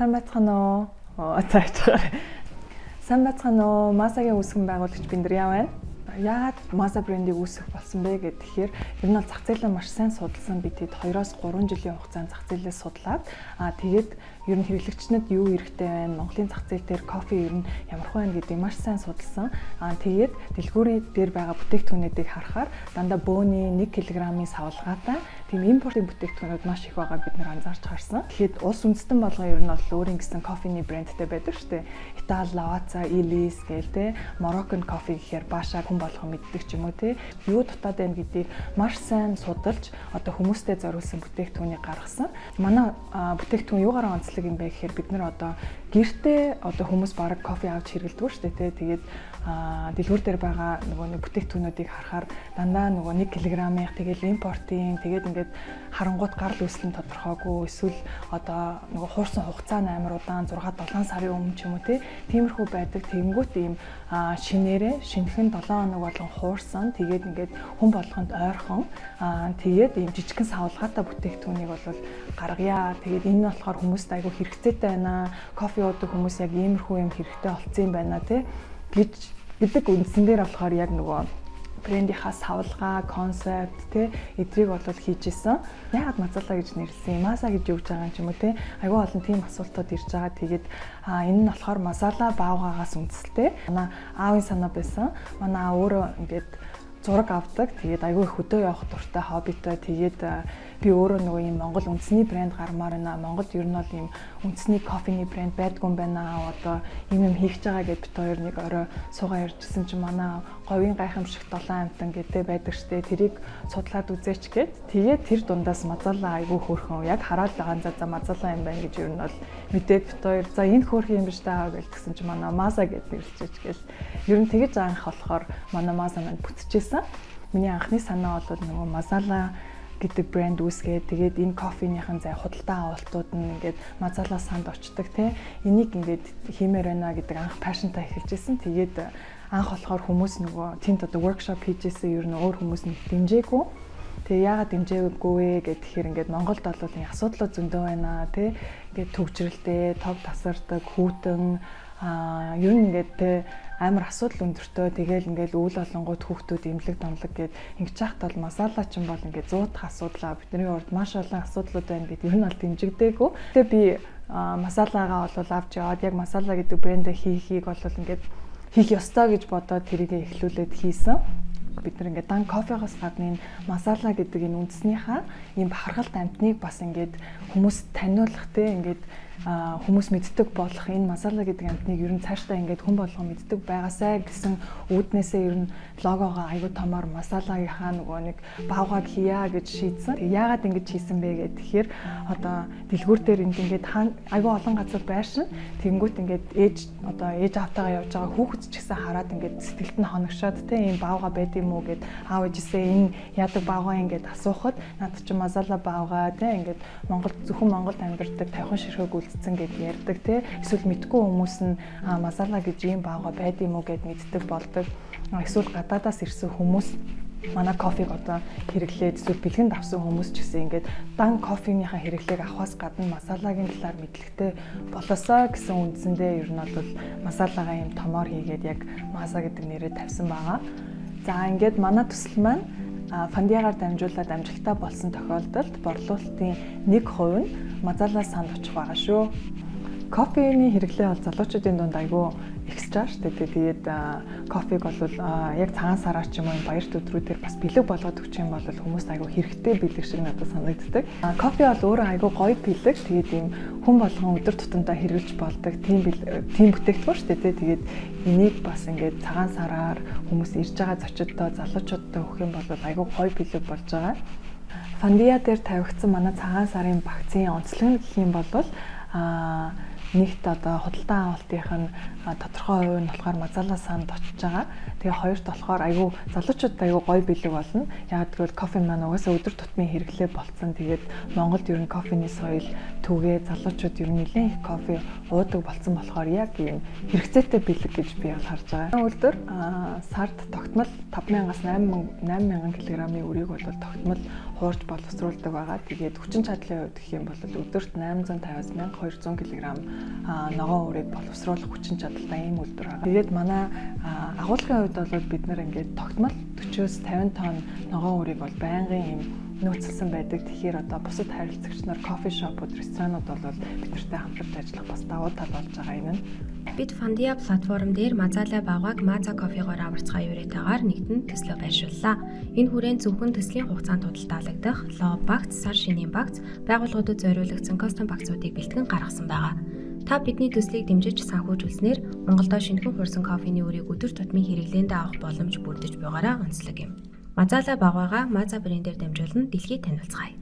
Сайн байцгаана уу? Сайн байцгаана уу? Масагийн үүсгэн байгуулагч Биндряа байна. Яагаад Masa брендийг үүсгэх болсон бэ гэхээр ер нь бол зах зээлээ маш сайн судалсан бид хэд 2-3 жилийн хугацаанд зах зээлээ судлаад тэгээд ер нь хэрэглэгчнэд юу хэрэгтэй байна, Монголын зах зээл дээр кофе ер нь ямархуу байна гэдгийг маш сайн судалсан. Тэгээд дэлгүүрийн дээр байгаа бүтээгдэхүүнүүдийг харахаар дандаа бөөний 1 кг-ийн савлгаатай тийм импортын бүтээгдэхүүнүүд маш их байгааг бид нэр анзаарч харсан. Тэгэхэд улс үндэстэн болгон ер нь бол өөрийн гэсэн кофений брэндтэй байдаг шүү дээ. Итали, Lavazza, Illis гэл те Moroccan coffee гэхээр баашаа хүн болгон мэддэг ч юм уу те. Юу дутаад байна гэдгийг маш сайн судалж одоо хүмүүстэй зориулсан бүтээгдэхүүнийг гаргасан. Манай бүтээгдэхүүн юугаараа онцлог юм бэ гэхээр бид нар одоо гэртээ одоо хүмүүс бараг кофе авч хэрэглэдэг шүү дээ те. Тэгээд дэлгүүр дээр байгаа нөгөө нэг бүтээгдэхүүнүүдийг харахаар дандаа нөгөө 1 кг-ийн тэгэл импортын тэгээд ингээд харангуут гарал үүсэл нь тодорхойгүй эсвэл одоо нөгөө хуурсан хугацаа нь амар удаан 6-7 сарын өмнө ч юм уу тиймэрхүү байдаг. Тэгэнгүүт ийм шинээрээ шинэхэн 7 хоног болгон хуурсан тэгээд ингээд хүн болгонд ойрхон тэгээд ийм жижигхэн савлгаатай бүтээгдэхүүнийг бол гаргая. Тэгээд энэ нь болохоор хүмүүст айгүй хэрэгцээтэй байна. Кофе уудаг хүмүүс яг иймэрхүү юм хэрэгтэй болцсон юм байна тий гэж гэдэг үндсэн дээр болохоор яг нөгөө брендийнхаа савлгаа, концепт тий эдрийг бол хийж исэн. Яагаад Masala гэж нэрлсэн юм? Masa гэж юу гэж байгаа юм ч юм уу тий. Айгүй олон тийм асуултууд ирж байгаа. Тэгээд энэ нь болохоор Masala баавгаагаас үндэслэтэй. Манай аавын санаа байсан. Манай аав өөрөө ингээд зураг авдаг. Тэгээд айгүй их хөдөө явах дуртай, хоббитой. Тэгээд би өөрөө нөгөө ийм Монгол үндэсний брэнд гармаар байна. Монголд ер нь бол ийм үндэсний кофений брэнд байдгүй юм байна. Одоо ийм юм хийж байгаа гэд бит хоёр нэг орой суугаа ярьжсэн чинь манай говийн гайхамшигт 7 амтан гэдэг байдаг штэ. Тэрийг судлаад үзээч гэд. Тэгээд тэр дундаас Masala айгүй хөөрхөн. Яг хараад байгаа за Masala юм байна гэж ер нь бол мэдээд бит хоёр. За энэ хөөрхөн юм биш таа гэлтгсэн чинь манай Masa гэд нэрлэж гэл. Ер нь тэгэж анх болохоор манай Masa маань бүтчихсэн. Миний анхны санаа бол нөгөө Masala гэдэг брэнд үүсгээд тэгээд энэ кофенийхэн зай худалдаа авалтууд нь ингээд Masala санд очдог те энийг ингээд хиймээр байна гэдэг анх пашнтай эхэлжсэн. Тэгээд анх болохоор хүмүүс нөгөө тэнд одоо workshop хийжсэн ер нь өөр хүмүүс нь дэмжээгүй. Тэгээ яагаад дэмжээгүй вэ гэхээр ингээд Монголд бол энэ асуудлууд зөндөө байна те ингээд төвчрэлтэй, тов тасардаг, хүүтэн ер нь ингээд те амар асуудал өндөртөө тэгэл ингээл үйл олонгууд хүүхдүүд эмнэлэг домлог гэд ингэж яхад бол Masala ч юм бол ингээд 100 дахь асуудлаа бидний урд маш олон асуудлууд байна гэд ер нь бол дэмжигдээгүй. Тэгээ би Masala-гаа бол авч яваад яг Masala гэдэг брэндээ хийхийг бол ингээд хийх ёстой гэж бодоод тэрийг эхлүүлээд хийсэн. Бид нар ингээд дан кофегоос гадна энэ Masala гэдэг энэ үндэснийхаа ийм бахархалт амтныг бас ингээд хүмүүс таниулах те ингээд хүмүүс мэддэг болох энэ Masala гэдэг амтныг ер нь цаашдаа ингээд хүн болгон мэддэг байгаасай гэсэн үүднээсээ ер нь логогоо аягүй томоор Masala-гийнхаа нөгөө нэг баавгаг хийя гэж шийдсэн. Тэг яагаад ингэж хийсэн бэ гэхээр одоо дэлгүүр дээр ингээд аягүй олон газар байшин тэгэнгүүт ингээд ээж автаагаа явж байгаа хүүхэд ч гэсэн хараад ингээд сэтгэлд нь хоногшоод те ийм баавга байд юм уу гэд аав ээжээсээ энэ яадаг баавгаа ингээд асуухад над чи Masala баавгаа те ингээд зөвхөн Монголд амьдардаг 50 ширхэг үлдсэн гэд ярьдаг те эсвэл мэдгүй хүмүүс нь Masala гэж ийм баавга байд юм уу гэд мэддэг болдог. Эсвэл гадаадаас ирсэн хүмүүс манай кофег одоо хэрэглээд эсвэл бэлгэнд авсан хүмүүс ч гэсэн ингээд дан кофенийхаа хэрэглээг авахаас гадна Masala-гийн талаар мэдлэгтэй болосоо гэсэн үндсэндээ ер нь бол Masala-гаа юм томоор хийгээд яг Masa гэдэг нэрээр тавьсан байгаа. За ингээд манай төсөл маань Фандиагаар дамжуулаад амжилттай болсон тохиолдолд борлуулалтын 1% нь Masala санд очих байгаа шүү. Кофений хэрэглээ бол залуучуудын дунд айгүй ихсэж байгаа шүү дээ. Тэгээд кофег бол яг цагаан сараар ч юм уу баярт өдрүүдээр бас бэлэг болгоод өгч юм бол хүмүүст айгүй хэрэгтэй бэлэг шиг надад санагддаг. Кофе бол өөрөө айгүй гоё бэлэг. Тэгээд ийм хүн болгон өдөр тутамдаа хэрэглэж болдог тийм бүтээгдэхүүн шүү дээ. Тэгээд энийг бас ингээд цагаан сараар хүмүүс ирж байгаа зочдтой залуучуудтай өгөх юм бол айгүй гоё бэлэг болж байгаа. Фандиа дээр тавигдсан манай цагаан сарын багцын онцлог нь гэх юм бол нэгт одоо худалдаа авалтынх нь тодорхой хувь нь болохоор Masala санд очиж байгаа. Тэгээ хоёрт болохоор айгүй залуучуудад айгүй гоё бэлэг болно. Яг тэгвэл кофе маань угаасаа өдөр тутмын хэрэглээ болцсон. Тэгээд Монголд ер нь кофений соёл түгээ залуучууд ер нь нэлээд их кофе уудаг болцсон болохоор яг ийм хэрэгцээтэй бэлэг гэж би харж байгаа. Өнөөдөр сард тогтмол 5000-аас 8000 кг-ийн үрийг бол тогтмол хуурж боловсруулдаг байгаа. Тэгээд хүчин чадлын хувьд гэх юм бол өдөрт 850-аас 1200 кг ногоон үрийг боловсруулах хүчин чадалтай ийм үйлдвэр байгаа. Тэгээд манай агуулгын хувьд бол бид нар ингээд тогтмол 40-с 50 тонн ногоон үрийг бол байнгын ийм нөөцлсөн байдаг. Тэгэхээр одоо бусад харилцагч нар кофе шопууд, ресторанууд бол бидэртэй хамтарч ажиллах бас давуу тал болж байгаа юм. Бид Fondia платформ дээр Мазала багааг Maza кофегоор аварцгаа юуретайгаар нэгтэн төслөө байршууллаа. Энэ хүрээнд зөвхөн төслийн хугацаанд худалдаалагдах лоо багц, сар шинийн багц, байгууллагуудад зориулагдсан кастом багцуудыг бэлтгэн гаргасан байгаа. Та бидний төслийг дэмжиж санхүүжүүлснээр Монголдо шинэхэн хуурсан кофений үрийг өдөр тутмын хэрэглээндээ авах боломж бүрдэж байгаараа онцлог юм. Мазала багаагаа Maza брэндээр дамжуулан дэлхийд танилцгаая.